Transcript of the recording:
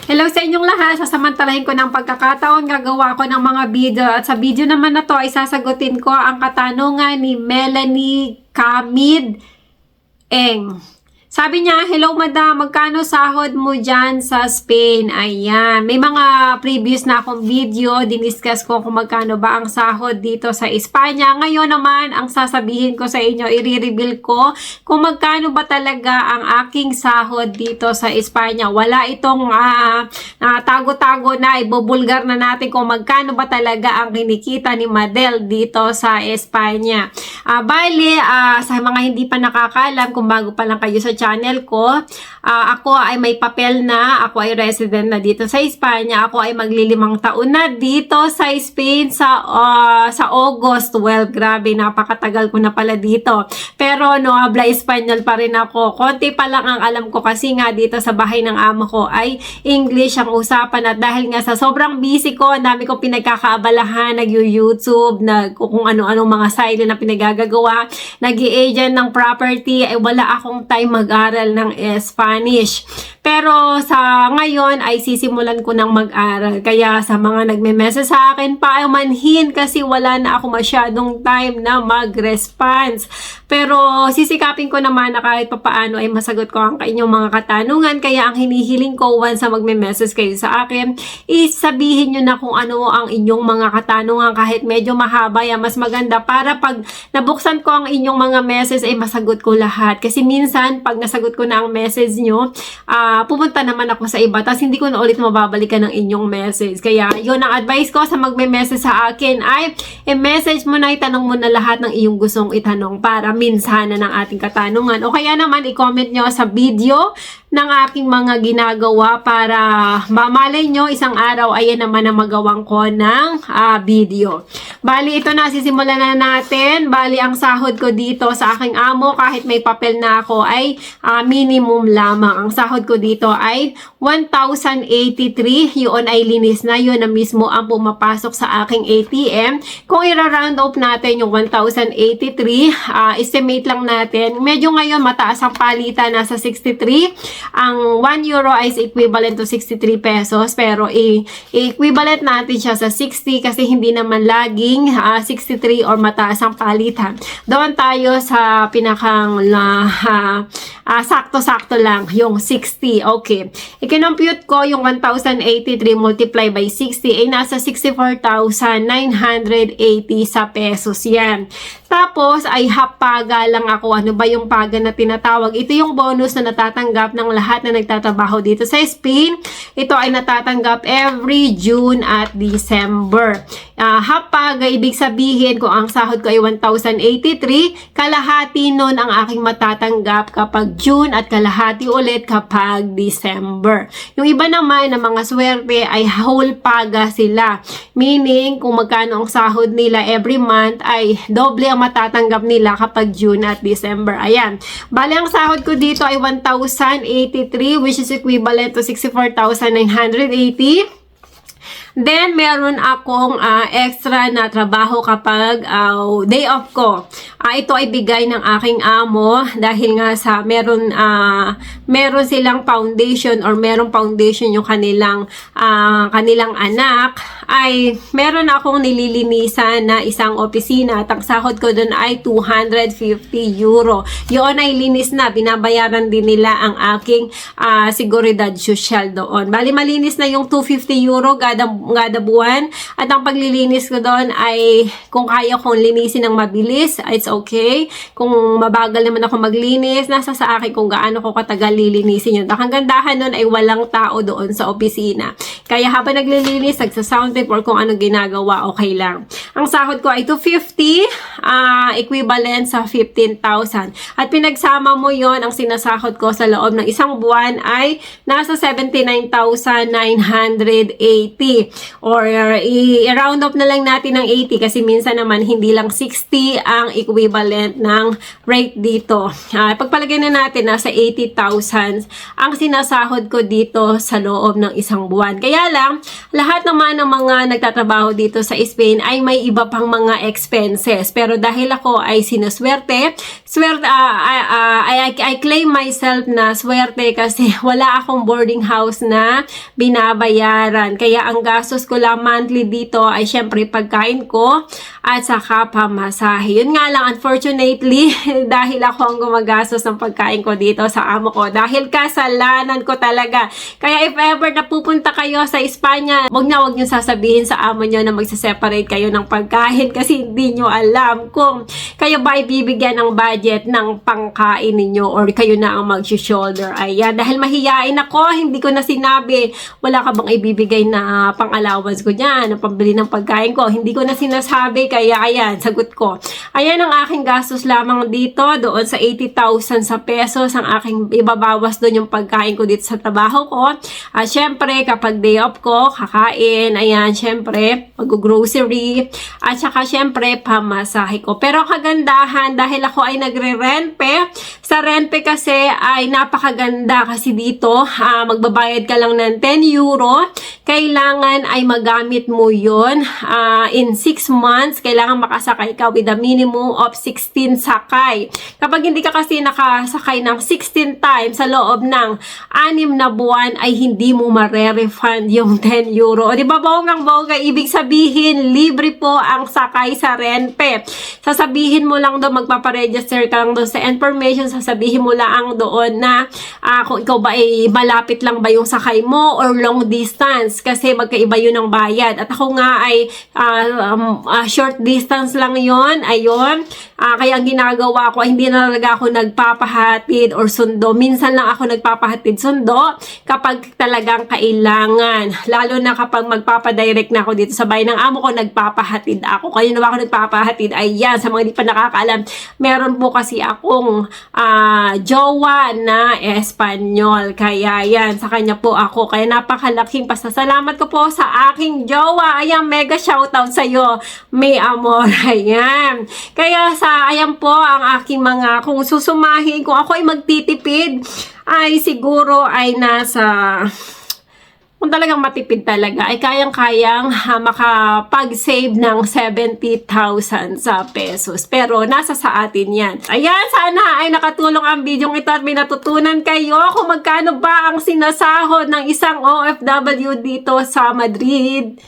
Hello sa inyong lahat. Sasamantalahin ko ng pagkakataon. Gagawa ko ng mga video. At sa video naman na to ay sasagutin ko ang katanungan ni Melanie Camid Eng. Sabi niya, hello madam, magkano sahod mo dyan sa Spain? Ayan, may mga previous na akong video, diniscuss ko kung magkano ba ang sahod dito sa Espanya. Ngayon naman, ang sasabihin ko sa inyo, i-reveal ko kung magkano ba talaga ang aking sahod dito sa Espanya. Wala itong tago-tago na, ibubulgar na natin kung magkano ba talaga ang kinikita ni Madel dito sa Espanya. Bali, sa mga hindi pa nakakalam, kung bago pa lang kayo sa channel ko, ako ay may papel na, ako ay resident na dito sa Espanya, ako ay maglilimang taon na dito sa Spain sa August. Well, grabe, napakatagal ko na pala dito. Pero no, habla Espanyol pa rin ako. Konti pa lang ang alam ko kasi nga dito sa bahay ng amo ko ay English ang usapan at dahil nga sa sobrang busy ko, dami ko pinagkakaabalahan, nag-YouTube, kung ano-anong mga side na pinagagagawa, nag-i-agent ng property, ay wala akong time mag-aral ng Spanish. Pero sa ngayon ay sisimulan ko ng mag-aral. Kaya sa mga nagme-message sa akin, paumanhin kasi wala na ako masyadong time na mag-response. Pero sisikapin ko naman na kahit papaano ay masagot ko ang inyong mga katanungan. Kaya ang hinihiling ko once na magme-message kayo sa akin, isabihin nyo na kung ano ang inyong mga katanungan kahit medyo mahaba yan. Mas maganda para pag nabuksan ko ang inyong mga message ay masagot ko lahat. Kasi minsan pag nasagot ko na ang message nyo, pupunta naman ako sa iba, tapos hindi ko na ulit mababalikan ng inyong message. Kaya yun ang advice ko sa magme-message sa akin ay i-message mo na, itanong mo na lahat ng iyong gustong itanong para minsanan ng ating katanungan. O kaya naman i-comment nyo sa video ng aking mga ginagawa para mamalay nyo isang araw ayan naman ang magawang ko ng video. Bali, ito na, sisimulan na natin. Bali, ang sahod ko dito sa aking amo, kahit may papel na ako, ay minimum lamang. Ang sahod ko dito ay 1,083. Yun ay linis na. Yun na mismo ang pumapasok sa aking ATM. Kung i-round up natin yung 1,083, estimate lang natin. Medyo ngayon mataas ang palitan, nasa 63. Ang 1 euro is equivalent to 63 pesos. Pero i-equivalent natin siya sa 60 kasi hindi naman laging 63 or mataas ang palitan. Doon tayo sa pinakang sakto-sakto lang, yung 60. Okay. I-compute ko yung 1,083 multiply by 60 ay nasa 64,980 sa pesos yan. Tapos ay half paga lang ako. Ano ba yung paga na tinatawag? Ito yung bonus na natatanggap ng lahat na nagtatrabaho dito sa Spain. Ito ay natatanggap every June at December. Half paga, ibig sabihin kung ang sahod ko ay 1,083, kalahati nun ang aking matatanggap kapag June at kalahati ulit kapag December. Yung iba naman na mga swerte ay whole paga sila. Meaning, kung magkano ang sahod nila every month ay doble ang matatanggap nila kapag June at December. Ayan. Bali, ang sahod ko dito ay 1,083 which is equivalent to 64,980. Then, meron akong extra na trabaho kapag day off ko. Ito ay bigay ng aking amo dahil nga sa meron silang foundation or merong foundation yung kanilang anak, ay meron akong nililinisan na isang opisina at ang sahod ko doon ay 250 euro. Yun ay linis na. Binabayaran din nila ang aking seguridad social doon. Bali, malinis na yung 250 euro kada buwan. At ang paglilinis ko doon ay kung kaya kong linisin ng mabilis, it's okay. Kung mabagal naman ako maglinis, nasa sa akin kung gaano ko katagal lilinisin yun. Ang gandahan doon ay walang tao doon sa opisina. Kaya habang naglilinis, nagsa-sound trip or kung ano ginagawa, okay lang. Ang sahod ko ay 250, equivalent sa 15,000. At pinagsama mo yon, ang sinasahod ko sa loob ng isang buwan ay nasa 79,980. Or i-round up na lang natin ng 80 kasi minsan naman hindi lang 60 ang equivalent ng rate dito. Pagpalagay na natin nasa 80,000 ang sinasahod ko dito sa loob ng isang buwan. Kaya Kaya lang, lahat naman ng mga nagtatrabaho dito sa Spain ay may iba pang mga expenses. Pero dahil ako ay sinuswerte, I claim myself na swerte kasi wala akong boarding house na binabayaran. Kaya ang gastos ko lang monthly dito ay syempre pagkain ko at saka pamasahe. Yun nga lang, unfortunately, dahil ako ang gumagastos ng pagkain ko dito sa amo ko. Dahil kasalanan ko talaga. Kaya if ever na pupunta kayo sa Espanya, wag nyo sasabihin sa amo nyo na magsaseparate kayo ng pagkain kasi hindi nyo alam kung kayo ba ibibigyan ng budget ng pangkain ninyo or kayo na ang mag-shoulder. Ayan, dahil mahiyain ako, hindi ko na sinabi, wala ka bang ibibigay na pang-allowance ko dyan, na pambili ng pagkain ko. Hindi ko na sinasabi, kaya ayan, sagot ko. Ayan ang aking gastos lamang dito, doon sa 80,000 sa pesos, ang aking ibabawas doon yung pagkain ko dito sa trabaho ko. At syempre, kapag day off ko, kakain, ayan, syempre, mag-grocery, at saka syempre, pamasahe ko. Pero kagandahan, dahil ako ay nagre-renpe, sa renpe kasi ay napakaganda kasi dito, magbabayad ka lang ng 10 euro, kailangan ay magamit mo yun in 6 months, kailangan makasakay ka with a minimum of 16 sakay. Kapag hindi ka kasi nakasakay ng 16 times sa loob ng 6 na buwan, ay hindi mo mare-refund yung 10 euro. O, di ba, bonggang-bongga, ibig sabihin, libre po ang sakay sa renpe. Sasabihin mo lang doon, magpaparegister ka lang doon sa information, sasabihin mo lang doon na kung ikaw ba ay malapit lang ba yung sakay mo or long distance, kasi magkaiba yun ng bayad. At ako nga ay short distance lang yon. Ayun. Kaya ang ginagawa ko, hindi na talaga ako nagpapahatid or sundo. Minsan lang ako nagpapahatid sundo kapag talagang kailangan. Lalo na kapag magpapadirect na ako dito sa bahay ng amo ko, nagpapahatid ako. Kaya na ba ako nagpapahatid? Ayan, sa mga hindi pa nakakaalam, meron po kasi akong jowa na Espanyol. Kaya yan, sa kanya po ako. Kaya napakalaking pasasalamat ko po sa aking jowa. Ayan, mega shoutout sa iyo, may amor. Ayan. Kaya ayan po ang aking mga, kung susumahin, kung ako ay magtitipid, ay siguro ay nasa, kung talagang matipid talaga, ay kayang-kayang makapag-save ng 70,000 sa pesos. Pero nasa sa atin yan. Ayan, sana ay nakatulong ang video ito at may natutunan kayo kung magkano ba ang sinasahod ng isang OFW dito sa Madrid.